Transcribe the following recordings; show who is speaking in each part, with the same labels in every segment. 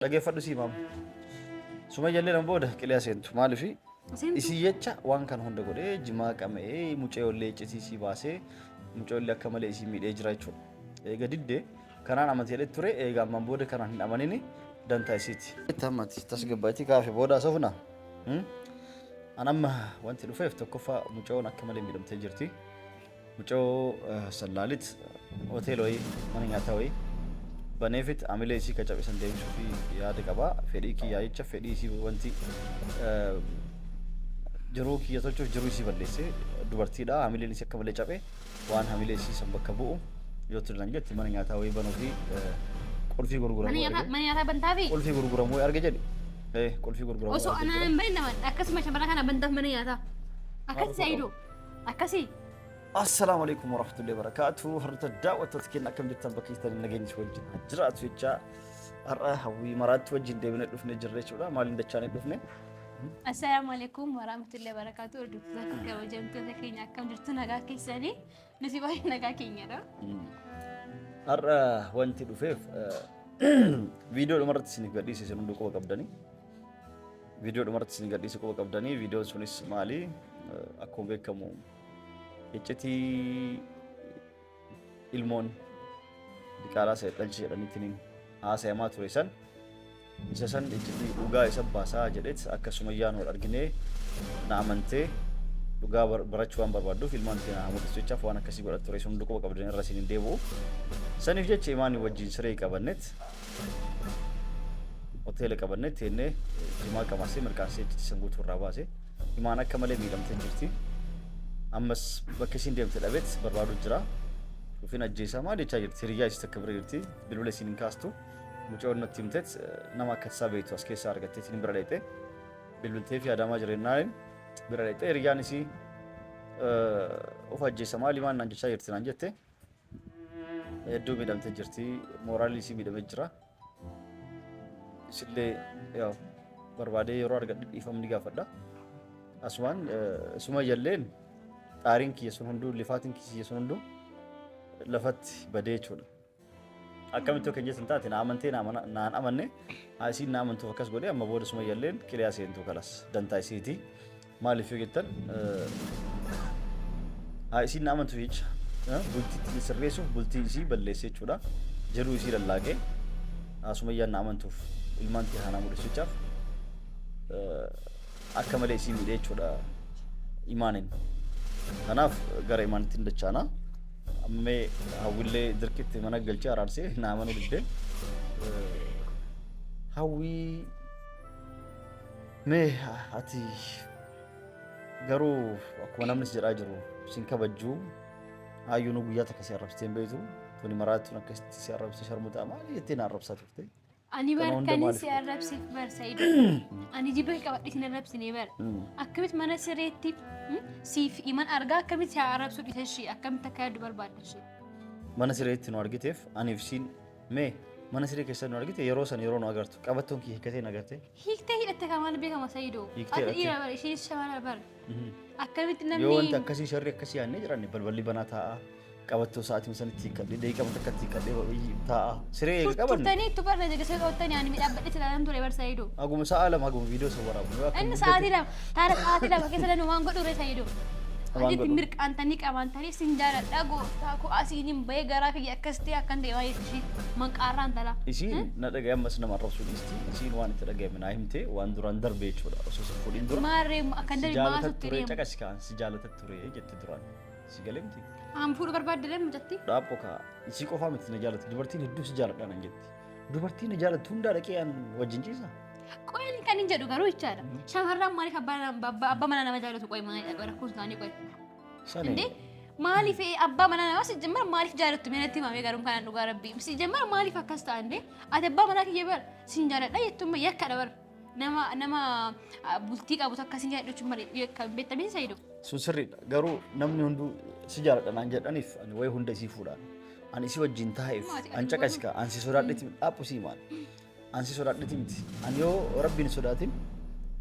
Speaker 1: Dhaggeeffadhu si maam. Suma jallee nan booda qiliyaa seentu maaliifi isii jecha waan kana hunda godhee jimaa qama'ee mucaayollee iccitii baasee mucaayollee akka malee isii miidhee jira jechuudha. Eega diddee kanaan amantii ture eega ammaan booda kanaan hin amanini dantaa isiiti. Tammati tasgabbaatti kaafee booda asofna. Anamma wanti dhufeef tokkoffaa mucaayoon akka malee miidhamtee jirti. Mucaayoo sallaalit hoteela wayii mana nyaataa wayii baneefit amilee isii kacabesan deemsuu fi yaada qaba. Fedhii kiyyaa jecha fedhii isii wanti jiruu kiyya tolchuuf jiruu isii balleessee dubartiidha. Amileen isii akka malee cabe waan amilee isii san bakka bu'u yoo tulan jetti mana nyaataa wayii banuu fi qulfii gurguramu.
Speaker 2: Mana nyaataa bantaa fi
Speaker 1: qulfii gurguramu arge jedhi. Qulfii gurguramu.
Speaker 2: Osoo anaan bahin nama akkasuma shabara kana bantaaf mana nyaataa. Akkasii ayidu. Akkasii.
Speaker 1: السلام عليكم ورحمة الله وبركاته. هرت الدعوة تذكرنا كم جتنا بكيستان النجين شوجي جرات فيتشا أراه ومرات وجه ديبنا دفنة جرّيش ولا مالين دشانة دفنة.
Speaker 2: السلام عليكم ورحمة الله وبركاته. دكتور كم جمت ذكينا كم جتنا نجا كيساني نسيبه نجا كينيرا.
Speaker 1: أراه وانتي دفيف فيديو المرات سنيك بدي سيسون دوكو كابداني. فيديو المرات سنيك بدي سكو كابداني فيديو سونيس مالي أكون بكمو. Iccitii ilmoon diqaalaa dhalchee jedhaniitiin haasayamaa ture san isa san iccitii dhugaa isa baasaa jedheet akkasuma yaan wal arginee na amantee dhugaa barachuu waan barbaadduuf ilmaan keenya hamuudhis jechaaf waan akkasii godhat ture sun dhukkoo qabdan irra siin deebi'u saniif jecha imaanii wajjin siree qabanneet hoteela qabanneet teennee jimaa qamasee mirkaansee iccitii san guutuu irraa baasee imaan akka malee miidhamtee jirti. Ammas bakka isin deemte dhabeet barbaadu jira. Dhufin ajjeesaa maal jechaa jirti? Hiriyaa isii takka bira jirti. Bilbila isin hin kaastu. Mucaa natti himteet nama akka isaa beektu as keessaa argattee isin bira dheexee bilbiltee fi adaamaa jireenyaan bira dheexee hiriyaan isii of ajjeesaa maali maan naan jechaa jirti naan jette. Hedduu miidhamtee jirti. Mooraalii isii miidhamee jira. Isillee yaa barbaadee yeroo argadhu dhiifamni gaafadha. Asumaan suma jalleen Taariin kiyya sun hunduu lifaatiin kiyya sun hunduu lafatti badee jechuudha. Akkamitti akka jechuun taate na amantee naan amanne asiin na amantuuf akkas godhee amma booda suma jalleen qiliyaa seentuu kalas dantaa isiiti. Maaliif yoo jettan asiin na amantuuf jecha bultii sirreessuuf bultii isii balleessee jechuudha. Jiruu isii lallaaqee asuma yaan na amantuuf ilmaan kee haanaa mul'isuudhaaf akka malee isii miidhee jechuudha imaaniin. Kanaaf gara imaanittiin dachaana ammee hawwiillee dirqitti mana galchee araarsee naamanuu diddee hawwii mee ati garuu akkuma namni si jedhaa jiru sin kabajjuu hayyuu nu guyyaa takka si arrabsitee hin beektu kuni maraattuun akkasitti si arrabsee sharmutaa maali jettee na arrabsaa turte.
Speaker 2: Ani barkanii si arrabsiif barsaidu. Ani jibba qabadhi sin arrabsine bar. Akkamit mana sireetti siif iman argaa akkamit si arrabsu dhiisashii akkamit akka yaaddu barbaaddashi.
Speaker 1: Mana sireetti nu argiteef aniif siin mee mana siree keessa nu argite yeroo san yeroo nu agartu qabattoon kee hiikkatee na agartee.
Speaker 2: Hiiktee hidhatte kamaan beekama Sayyidoo. Ati dhiira bar ishee shamara bar. Akkamitti namni
Speaker 1: yoo wanti akkasii sharri akkasii yaannee jiranne balballi banaa taa'a. Qabattoo sa'aatii sanitti hiikkadhee deeqaa takkatti hiikkadhee taa'a. Siree eega qabanne.
Speaker 2: Turtanii itti barra jegasee qabattanii ani midhaabadhe silaalan ture bar Sayyidoo.
Speaker 1: Aguma sa'a lama aguma viidiyoo isa waraabu.
Speaker 2: Inni sa'aatii lama taara sa'aatii lama keessa lanu waan godhu Sayyidoo. Aditti mirqaantanii qabaantanii sin jaaladha gooftaa koo asiin bahee garaa kiyya akkas ta'e akkan ta'e waa'ee ishee manqaarraan tala.
Speaker 1: Isiin na dhagaye ammas nama arrabsuu dhiisti. Isiin waan itti dhagaye minaa himtee waan duraan darbee jechuudha. Osoo si fuudhin dura.
Speaker 2: Maarree akkan darbe maasutti
Speaker 1: ture caqas kaan si jaalata ture jette duraan. Si galee miti.
Speaker 2: Aan fuudhu barbaadde deemu jetti.
Speaker 1: Dhaabbo kaa isii qofaa miti na jaalatti. Dubartiin hedduu si jaaladha nan jetti. Dubartiin na jaalatti hundaa dhaqee aan wajjin ciisa.
Speaker 2: Qoyaan kan hin jedhu garuu jechaadha. Shamarran maaliif abbaa mana nama jaalatu qoy maali dha rakkoon isaanii qoy. Inde maaliif abbaa mana nama si jemmar maaliif jaalattu meetti himamee garuun kanaan dhugaa rabbii. Si jemmar maaliif akkas ta'a inde ati abbaa manaa kiyya bar sin jaaladha jettumma yakkadha bar. Nama bultii qabutu akkasiin jaaladhu malee kan beektamee Sayyidoo.
Speaker 1: Sun sirriidha garuu namni hunduu si jaaladha naan jedhaniif ani wayii hunda isii fuudhaan. Ani isii wajjin taa'eef an caqasika an si sodaadheeti dhaabbu sii maal. An si sodaadheeti miti. Ani yoo rabbiin sodaatin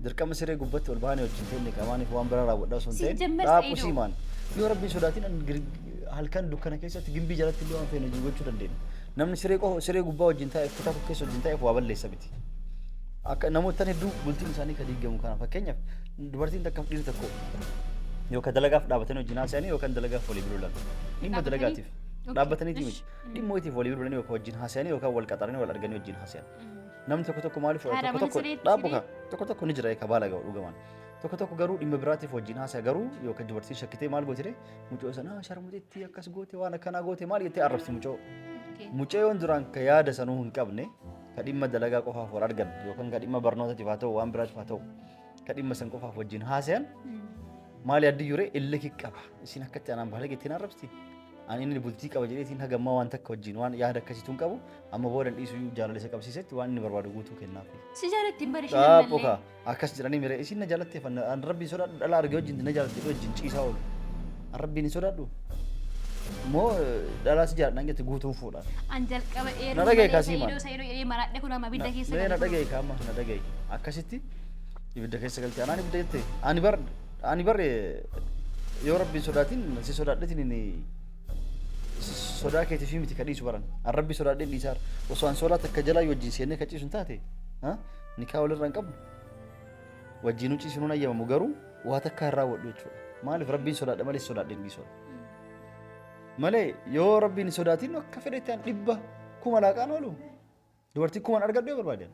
Speaker 1: dirqama siree gubbatti ol baanee wajjin teenne qabaaniif waan biraa raawwadhaa osoo hin ta'in dhaabbu sii maal. Yoo rabbiin sodaatin halkan dukkana keessatti gimbii jalatti illee waan feene gochuu dandeenya. Namni siree gubbaa wajjin taa'eef kutaa keessa wajjin taa'eef waa balleessa miti. akka namoota hedduu bultiin isaanii kan diigamu kana fakkeenyaaf dubartiin takka dhiirri tokko yookaan dalagaaf dhaabatanii wajjin haasa'anii yookaan dalagaaf walii biluudhaan dhimma dalagaatiif dhaabbataniiti miti dhimma wayitiif walii biluudhaan yookaan wajjin haasa'anii yookaan wal qaxaranii wal arganii wajjin haasa'an namni tokko maaliif tokko tokko ni jira eekaa baala ga'u dhugaman tokko garuu dhimma biraatiif wajjin haasa'a garuu yookaan dubartiin shakkitee maal gootire mucoo sana sharmuteetti akkas goote waan akkanaa goote maal jettee arrabsi mucoo yoon duraan ka yaada sanuu hin qabne ka dhimma dalagaa qofaaf wal argan yookaan ka dhimma barnootaatiif haa ta'u waan biraatiif haa ta'u ka dhimma san qofaaf wajjin haasa'an maali addi yure illaki qaba isin akkatti anaan baala gettiin arrabsti ani inni bultii qaba jedheetiin hagammaa waan takka wajjin waan yaada akkasiituun qabu amma boodan dhiisuu jaalala isa qabsiisetti waan inni barbaadu guutuu kennaaf.
Speaker 2: Si jaalatti hin barishee malee.
Speaker 1: Dhaabuka akkas jedhanii mire isin na jaalatteef an rabbi sodaadhu dhala argee wajjin na jaalatte wajjin ciisaa oolu an rabbi ni sodaadhu moo dhalaa si jaaladhan jette guutuu fuudhaan.
Speaker 2: An jalqaba
Speaker 1: Na dhagaye kaasii maal?
Speaker 2: Sayidoo maraadhe kun amma ibidda keessa
Speaker 1: galtee. Na dhagaye kaama na dhagaye akkasitti ibidda keessa galtee anaan ibidda jettee ani bar yoo rabbiin sodaatiin si sodaadhetiin inni sodaa keetiif miti ka dhiisu baran an rabbi sodaadheen dhiisaar osoo an sodaa takka jalaa wajjin seennee ka ciisu hin taate nikaa walirra hin qabnu wajjin ciisu nun ayyamamu garuu waa takka hin raawwadhu jechuudha maaliif rabbiin sodaadha malee sodaadheen dhiisudha malee yoo rabbiin sodaatiin akka fedhetti an dhibba kuma laaqaan oolu dubartii kuman argadhu yoo barbaadan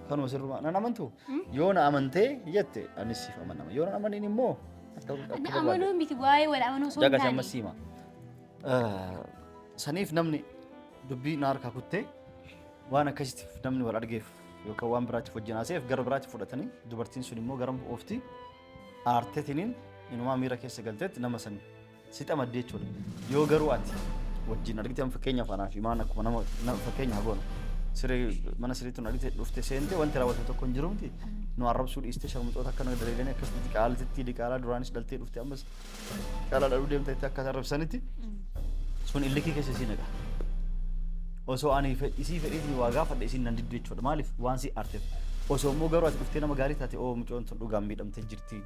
Speaker 1: kanuma sirrumaa nan amantu yoo na amantee jette anis siif amanama yoo na amaniin immoo
Speaker 2: amanuu miti waa'ee wal amanuu soo
Speaker 1: jaga sama sima saniif namni dubbii na harkaa kuttee waan akkasiitiif namni wal argeef yookaan waan biraatiif wajjin haaseef gara biraatiif fudhatanii dubartiin sun immoo garam oofti aartetiniin inumaa miira keessa galteetti nama san si xamaddee jechuudha yoo garuu ati wajjin argite fakkeenyaaf anaa fi maan akkuma nama fakkeenyaaf goonu siree mana sirriitti nu argite dhufte seente wanti raawwatu tokko hin jiru miti nu arrabsuu dhiiste sharmuxoota akkana daleelanii akkasitti qaalatitti diqaalaa duraanis dhaltee dhufte ammas qaalaa dhaluu deemteetti akka arrabsanitti sun illikii keessa isii naqa osoo ani isii fedhiitiin waa gaafadhe isiin nan diddu jechuudha maaliif waan si aarteef osoo immoo garuu ati dhuftee nama gaarii taate oo mucoon tun dhugaan miidhamtee jirti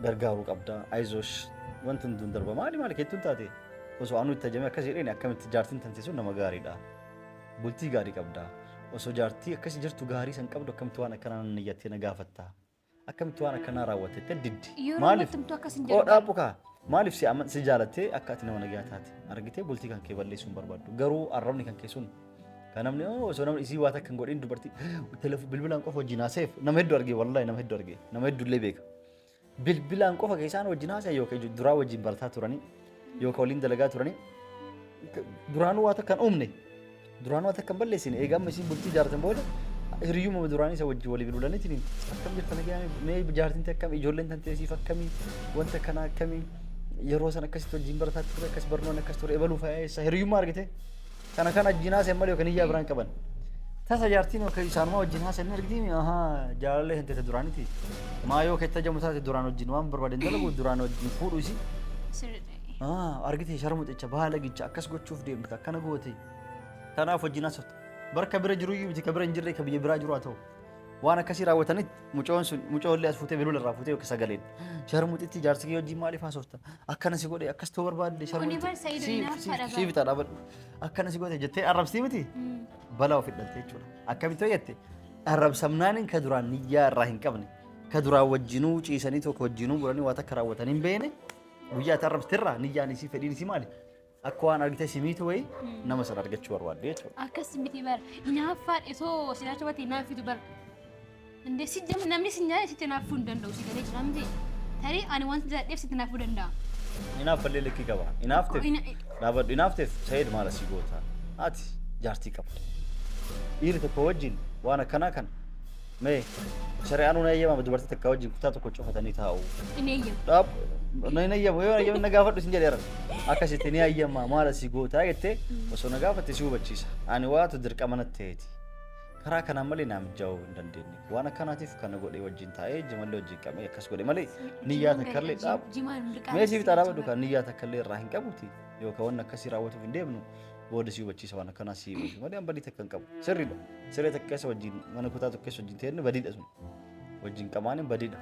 Speaker 1: gargaaruu qabda ayizoosh wanti hundun darba maali keettuun taate osoo anu itti ajamee akkas jedheen akkamitti jaartiin tante sun nama gaariidha bultii gaarii qabda osoo jaartii akkasi jirtu gaarii san qabdu akkamitti waan akkanaa niyyattee na gaafatta akkamitti waan akkanaa raawwattee diddi maaliif oo dhaabuka maaliif si jaalattee akka ati nama nagaa taate argitee bultii kan kee balleessuun barbaaddu garuu arrabni kan kee sun kan namni osoo namni isii waa takka hin godhin dubartii bilbilaan qofa wajjin haaseef nama hedduu argee wallaahi nama hedduu illee beeka bilbilaan qofa keessaan wajjin haasa'an yookaan duraa wajjin barataa turanii yookaan waliin dalagaa turanii duraanuu waa takka hin uumne duraanuu akka kan balleessine eegaa amma isiin bultii jaartan booda hiriyyuma duraanii isa wajjin walii bilbilaniitiin akkam jirtan mee jaartiin akkam ijoolleen tan teessiif akkamii wanta kana akkamii yeroo san akkasitti wajjin barataa ture akkas barnoon akkas ture ebaluu fa'aa hiriyyummaa argite kana ajjinaa seen malee yookaan iyyaa biraan qaban tasa jaartiin yookaan isaanuma wajjin haasan argitimi jaalallee hin teete duraaniiti maa yoo keetta jamu taate duraan wajjin waan barbaaden dalagu duraan wajjin fuudhu isii argite sharmuxicha baala gicha akkas gochuuf deemte akkana goote kanaaf wajjin haasofta barka bira jiru miti ka bira hin jirre ka biyya biraa jiru haa ta'u waan akkasii raawwatanitti mucoollee as fuutee bilbila irraa fuutee yookiin sagaleen sharmuxitti jaarsi kee wajjin maaliif haasofta akkana si godhe akkas ta'uu barbaadde sharmuxitti si bitaa dhaabadhu akkana si godhe jettee arrabsii miti balaa ofii dhalte jechuudha akkamitti fayyadde arrabsamnaaniin ka duraan niyyaa irraa hin qabne ka duraan wajjinuu ciisanii tokko wajjinuu bulanii waa takka raawwatanii hin beekne guyyaa itti arrabsiterraa niyyaan isii fedhiin isii maali akka waan argite simiitu wayi nama san argachuu barbaadde jechuudha.
Speaker 2: Akkas miti bara hinaaffaan isoo sinaacha wati hinaaffitu bara. Indee si jam namni si nyaate sitti hinaaffuu hin danda'u si galee jira miti. Tarii ani wanta jiraadheef sitti hinaaffuu danda'a.
Speaker 1: Hinaaffallee likkii qaba. Hinaafteef Sayyid maala si goota. Ati jaartii qabda. Dhiirri tokko wajjin waan akkanaa kan mee shari'aan una eeyyama dubartii takka wajjin kutaa tokko cufatanii taa'u.
Speaker 2: Inni eeyyama.
Speaker 1: Nani eeyyama yoo eeyyama na gaafadhu sin jedheera. Akkasitti ni eeyyama maala si goota jettee osoo na gaafatte si hubachiisa. Ani waatu dirqama natti ta'eeti. Karaa kanaan malee naam jaa'uu hin dandeenye. Waan akkanaatiif kana godhee wajjin taa'ee jimallee wajjin qabee akkas godhe malee niyyaa takkallee dhaabu. Mee siif dhaabadhu kan niyyaa takkallee irraa hin qabuti yookaan waan akkasii raawwatuuf hin deemnu. Booda si hubachiisa waan akkanaa si hubachiisa malee badii takka hin qabu. Sirriidha. Siree takka keessa wajjin mana kutaa tokko keessa wajjin ta'ee badiidha sun. Wajjin qamaaniin badiidha.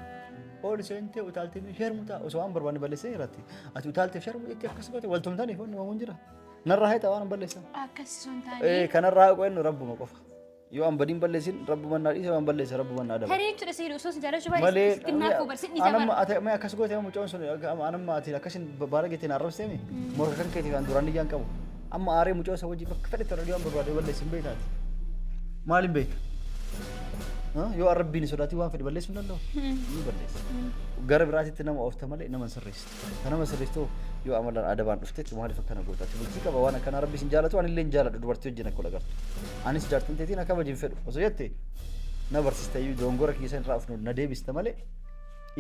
Speaker 1: Ooli seentee utaaltee sharmuutaa osoo waan barbaanne balleessee jiraatti. Ati utaaltee sharmuutti akkas goote waltumtaaniif wanni waan jira. Narraa haita waan balleessan.
Speaker 2: Akkasii sun taane.
Speaker 1: Kanarraa qo'ennu rabbuma qofa. yoo an badin balleessin rabbuman naa dhiise waan balleesse rabbuman naa daba
Speaker 2: tarii jechuudha seedu osoo si jaalachuu baay'ee sittinnaafuu barsiin ija bara
Speaker 1: anamma akkas goote mucoon sun anamma ati akkasin baara geetiin arrabseemi morka kan keetii kan duraan iyyaan qabu amma aaree mucoo isa wajjin bakka fedhe tarra waan barbaade balleessin beektaati maaliin beekta yoo arrabbiin sodaatii waan fedhe balleessuu danda'u ni balleessa gara biraatitti nama oofta malee nama sirreessu nama sirreessu yoo amalaan adabaan dhuftetti maaliif akkana gootaati bultii qaba waan akkana rabbi sin jaalatu ani illee jaaladhu dubartii wajjin akka lagartu anis jaartin teetiin akka wajjin fedhu osoo jette na barsista iyyuu dongora kiisa irraa afnu na deebista malee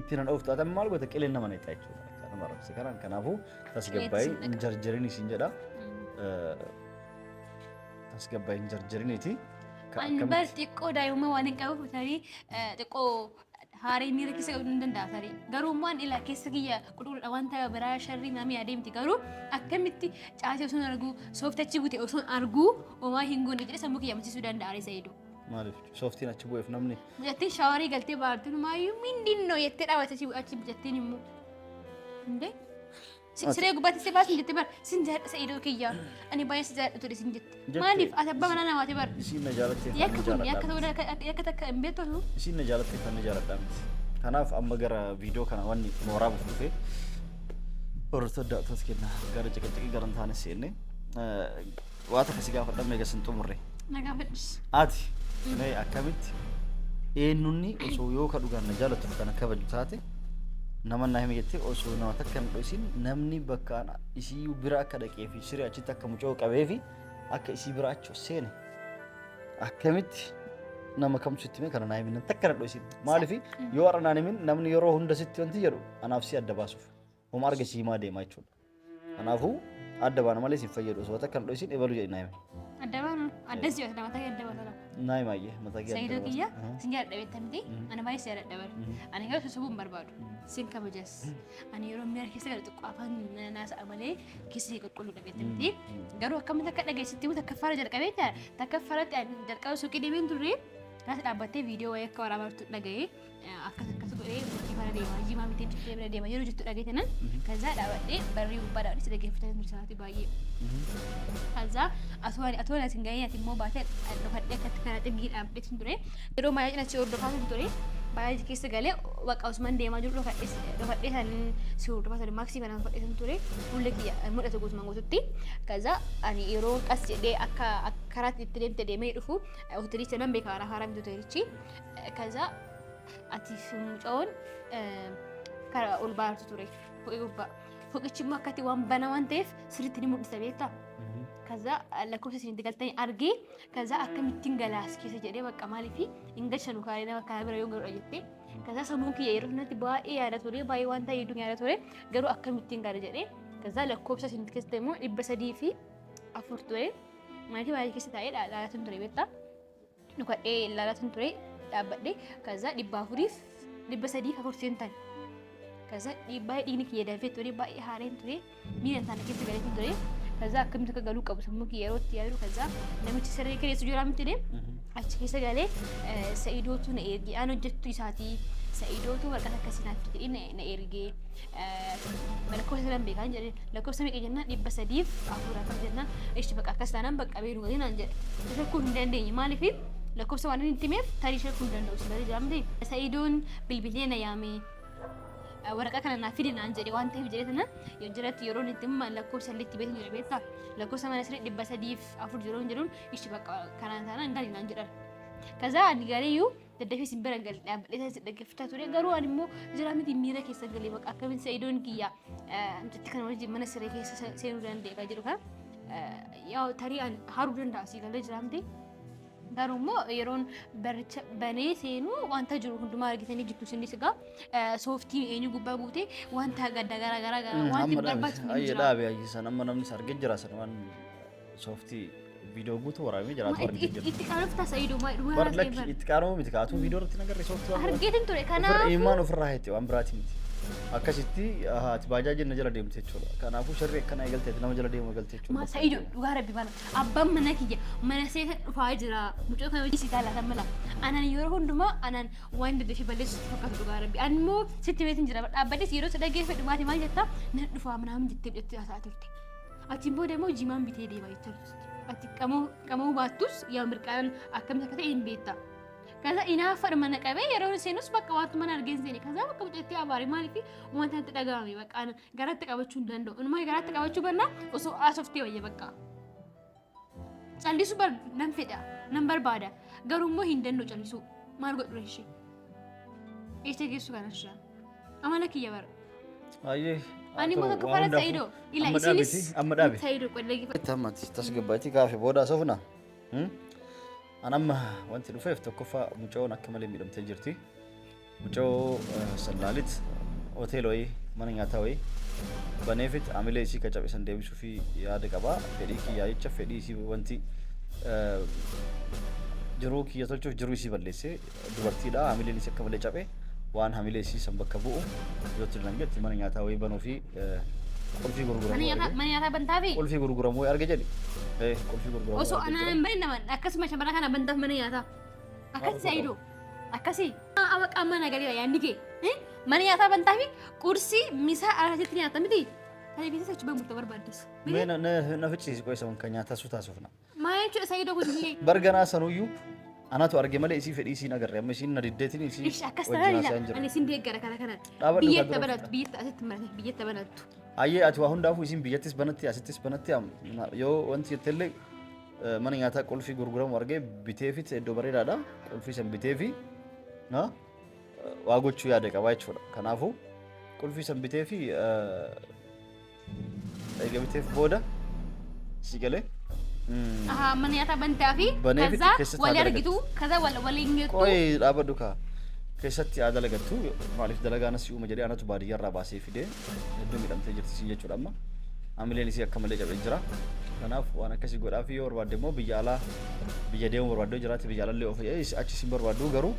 Speaker 1: itti nan ooftu atan maal goota qileen nama neexaa jechuudha nama rabsi kanaan kanaafuu tasgabbaa'ii hin jarjarin isin jedha tasgabbaa'ii hin jarjariniiti
Speaker 2: ani bar xiqqoo daa'imman waan hin qabuuf tarii xiqqoo haaree miira keessa qabuu hin danda'a tarii garummaan ila keessa kiyya qulqulluudha waan ta'eef biraa sharrii namni adeemti garuu akkamitti caasee osoo argu sooftachi bute osoo argu homaa hin goone jedhee sammuu kiyya amansiisuu danda'a reessa hedduu.
Speaker 1: Maaliif sooftiin achi bu'eef namni.
Speaker 2: Jettee shaawarii galtee baartuun maayyuu mindinnoo jettee dhaabate achi jetteen immoo. Hundee. Siree gubbaatti si baasin jettee bar sin jaadha sa'idoo kiyyaa ani baay'ee si jaadha ture sin jette maaliif ati abbaa manaa namaati bar
Speaker 1: isiin na jaalattee
Speaker 2: yakka kun yakka ta'uu yakka takka hin beektu
Speaker 1: isiin na jaalattee kan na jaaladhaa miti kanaaf amma gara viidiyoo kana wanni mooraa buuf dhufee hordoftoota daawwattoota kenna gara ciqilciqii gara hin taane seenne waa takka si gaafadhamne egaa sin xumurre
Speaker 2: nagaa fedhis
Speaker 1: ati mee akkamitti eenyunni osoo yoo ka dhugaan na jaalatuuf kana kabaju taate nama naa hime jettee osoo nama takka hin dho'isin namni bakkaan isii bira akka dhaqee fi siree achitti akka mucoo qabee fi akka isii bira achi seene akkamitti nama kamtu sitti mee kana naa himin takka hin dho'isin maaliif yoo har'a naan himin namni yeroo hunda sitti wanti jedhu anaaf si adda baasuuf homa arga si himaa deemaa jechuudha kanaafuu adda baana malee si fayyadu osoo takka hin dho'isin ebalu jedhi naa hime adda baana addas jedhata nama takka adda baasa naa himaayye mataa kee
Speaker 2: Sayyidoo kiyya sin jaadha beektamti ana baay'ee si jaadha bar ani garuu susubuun barbaadu sin kabajas ani yeroo miira keessa gara xiqqoo afaan naasa'a malee keessi qulqulluudha beektamti garuu akkamitti akka dhageessitti takka fara jalqabeetta takka faratti jalqaba suuqii deemeen turre kaas dhaabbattee viidiyoo wayii akka waraabaa dhaga'ee akkas godhee murtii fara deema jimaa mitiin ciftee bira deema yeroo jettu dhagayeetanan kazaa dhaabbattee barrii gubbaa dhaabbattee si dhaggeeffatanii tursaati baay'ee. Kazaa atoo asin gahee ati immoo baatee dhufadhee akkatti kana xingii dhaabbattee ture yeroo maayyaa cinachi hordofaa ture baay'ee keessa galee waqa Usman deemaa jiru dhufadhee san si hordofaa ture maaksii kana dhufadhee ture fuullee kiyya mul'atu guutumaan guututti kazaa ani yeroo qas jedhee akka karaatti itti deemte deemee dhufu hoteelii sanan beekaa haaraa miti hoteelichi kazaa ati mucoon karaa ol baartu ture foqii gubbaa foqichi immoo akkatti waan bana waan ta'eef sirriitti ni mul'isa beektaa kazaa lakkoofsa isin itti galtanii argee kazaa akkamittiin galaas keessa jedhee bakka maaliif hin galchanu kaaree nama kana bira yoo garudha jettee kazaa sammuun kiyya yeroo sanatti baay'ee yaada ture baay'ee waan ta'e hedduun yaada ture garuu akkamittiin gala jedhee kazaa lakkoofsa isin itti keessatti immoo 304 ture maaliif baay'ee keessa taa'ee dhaalatuun ture beektaa dhukadhee ilaalatuun ture dhaabbadhee kazaa 404 tan kazaa baay'ee dhiigni kiyya danfee ture baay'ee haareen ture miidhaan taana keessa galeetiin ture kazaa akkamitti akka galuu qabu sammuu kiyya yerootti yaadu kazaa namichi sirrii keessa jiraa miti deem achi keessa galee Sa'idootu na ergee aan hojjettu isaatii Sa'idootu warqata akkasii naaf jedhee na ergee lakkoofsa sadan beekaan jedhee lakkoofsa meeqa jennaan 304 jennaan ishi bakka akkas taanaan bakka beenu galee naan jedhe isa kun hin dandeenye maaliif lakkoofsa waan inni himeef tarii ishee kun danda'u si barii jaamte Sa'idoon bilbilee na yaamee waraqaa kana naaf fidi naan jedhe waan ta'eef jedhee sana yoo jiratti yeroo itti himma lakkoofsa illee itti beekan jedhe beektaa lakkoofsa mana sirrii 304 yeroo jedhuun ishi bakka kanaan taanaan hin naan jedhan kazaa ani galeeyyuu daddafee sin bira galee dhaabbalee isa dhaggeeffataa ture garuu ani immoo jira miti miira keessa galee bakka akkamitti Sa'idoon kiyya nuti kana wajjin mana siree keessa seenuu dandeegaa jedhu kana yaa tarii haruu danda'a si galee jira miti garuu immoo yeroon baricha banee seenuu wanta jiru hundumaa argitanii jirtu sinis egaa sooftii eenyu gubbaa buutee wanta gadda garaa wanti barbaachisu
Speaker 1: hin jira. Dhaabe ayyisan amma namni sargee jira sana waan sooftii viidiyoo guutuu waraabee jiraatu argee jira.
Speaker 2: Itti qaanuuf taasa iduma
Speaker 1: barlakki itti qaanuuf miti kaatu viidiyoo irratti nagarre sooftii waan
Speaker 2: argeetin ture kanaaf
Speaker 1: imaan ofirraa heette waan biraati miti. akkasitti ati baajaajiin na jala deemte jechuudha. Kanaafuu sharri akkana eegalteeti nama jala deemu eegalte jechuudha.
Speaker 2: Maa Sa'iidoo dhugaa rabbi bana abbaan mana kiyya mana seeta dhufaa jira mucoo kana hojii si taalaatan mala anan yeroo hundumaa anan waan daddafi balleessu fakkaatu dhugaa rabbi ani immoo sitti beetin jira dhaabbates yeroo si dhageeffadhu dhugaati maal jettaa nan dhufaa manaamin jettee haasaa turte. Achiin booda immoo jimaan bitee deema jechuudha. ati qamoo baattus yaa mirqaan akkamta akka ta'e hin beekta. Kaza inaafar mana qabee yeroo seenus bakka waanti mana argeen seene kaza bakka mucatti abaari maaliif wanta itti dhagaame bakka garatti qabachuu hin danda'u. Inuma garatti qabachuu banna osoo asoftee wayya bakka. Callisu bar nan fedha nan barbaada garuu immoo hin danda'u callisu maal godhu reeshi. Eessa geessu kanasha amala kiyya bara.
Speaker 1: Ayyee.
Speaker 2: Ani immoo tokko fara Saidoo ila isinis
Speaker 1: amma dhaabe.
Speaker 2: Saidoo qolleegi.
Speaker 1: Tamati tasgabbaati kaafee booda sofna. Anamma wanti dhufeef tokkoffaa mucoon akka malee miidhamtee jirti. Mucoo sallaalit hoteela wayii mana nyaataa wayii baneefit amilee isii ka cabesan deebisuu fi yaada qabaa. Fedhii kiyyaa jecha fedhii isii wanti jiruu kiyya tolchuuf jiruu isii balleessee dubartiidha. Amileen isii akka malee cabe waan amilee isii san bakka bu'u yoo tilmaangetti mana nyaataa wayii banuu fi qulfii gurguramu.
Speaker 2: Mana nyaataa bantaafi?
Speaker 1: Qulfii gurguramu wayii arge jedhi. Qulfii gurguramu.
Speaker 2: Osoo anaan bari nama akkasuma shamara kana bantaaf mana nyaataa. Akkasi Saidoo. Akkasi. Awa qaama nagalee yaadni kee. Mana nyaataa bantaafi qursii misaa arasitti nyaata miti. Tani bisa achi bamurta barbaaddes.
Speaker 1: Mee na fichisi qoysa wanka nyaataa su taasifna.
Speaker 2: Maa jechuudha Saidoo kun
Speaker 1: barganaa sanuyyuu anatu arge malee isii fedhii isiin agarre amma isiin na diddeetiin isii
Speaker 2: akkas tajaajila ani isin deeggara kana kana biyyatti banattu biyyatti asitti marate biyyatti banattu.
Speaker 1: Ayyee ati waa hundaafuu isiin biyyattis banatti asittis banatti yoo wanti jettellee mana nyaataa qulfii gurguramu argee biteefit iddoo bareedaadha qulfii san biteefi waa gochuu yaada qaba jechuudha. Kanaafuu qulfii san biteefi eega biteef booda si galee
Speaker 2: mana nyaataa bantaafi kaza wali argitu kaza waliin ngeettu
Speaker 1: qoy dhaabadhu kaa keessatti yaa dalagattu maaliif dalagaana si uuma jedhee anatu baadiyyaa irraa baasee fidee iddoo miidhamtee jirti si jechuudha. Amma amileen isii akka malee cabee jira. Kanaaf waan akkasii godhaaf yoo barbaadde immoo biyya alaa biyya deemu barbaadde jiraate biyya alallee of achi si barbaaddu garuu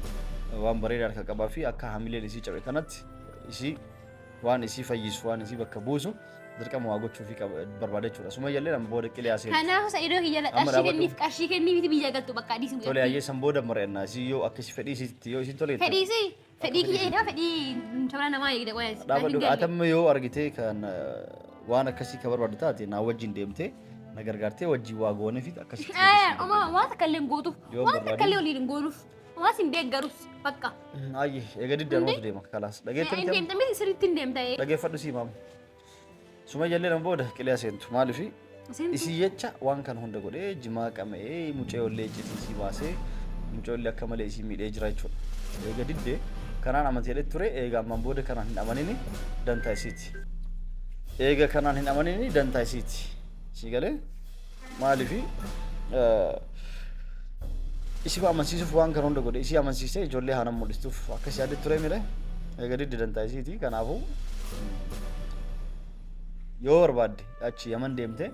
Speaker 1: waan bareedaa akka qabaa fi akka amileen isii cabee kanatti isii waan isii fayyisu waan isii bakka buusu dirqama waa gochuu fi barbaada jechuudha. Sumayyaa nama booda qilee
Speaker 2: kanaaf Saidoo hiyya qarshii kenniif biyya galtu bakka adiisin
Speaker 1: tole ayyee san booda mar'annaa si yoo akkasi fedhii isitti yoo isin tole
Speaker 2: fedhii kiyya fedhii shabara namaa eegde qoyas
Speaker 1: dhaabadhu atamma yoo argite kan waan akkasii ka barbaaddu taate naa wajjin deemtee na gargaartee wajjin waa goone fi akkasii
Speaker 2: oma waan takkallee gootuuf waan takkallee waliin goonuuf waan sin deeggarus bakka
Speaker 1: ayyee eega diddaarmatu deema kalaas
Speaker 2: dhageeffamte sirriitti hin deemta
Speaker 1: dhageeffadhu si maam Sumayyaa nama booda qilee seentu maaliif isii jecha waan kan hunda godhee jimaa qamee muceeyollee icciitii baasee muceeyollee akka malee isii miidhee jira jechuudha. Eega diddee kanaan amanteedhe ture eega ammaan booda kanaan hin amanini dantaa isiiti. Eega kanaan hin amanini dantaa isiiti. Si galee maaliif isii amansiisuuf waan kan hunda godhe isii amansiisee ijoollee haana mul'istuuf akkas yaadde ture mire eega diddee dantaa isiiti. Kanaafuu yoo barbaadde achi yaman deemte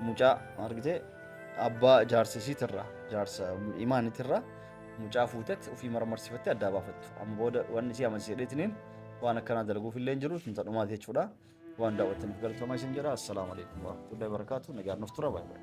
Speaker 1: mucaa argite abbaa jaarsa isiitirraa jaarsa imaanitirraa mucaa fuutetti ofii marmarsiifattee addaa baafattu. Amma booda wanni isii amansiiseetiniin waan akkanaa dalaguuf illee hin jiru tunta dhumaati jechuudha. Waan daawwattaniif galatooma isin jedha. Assalaamu alaikum wa rahmatullahi wa barakaatu. Nagaan nuuf tura baay'ee.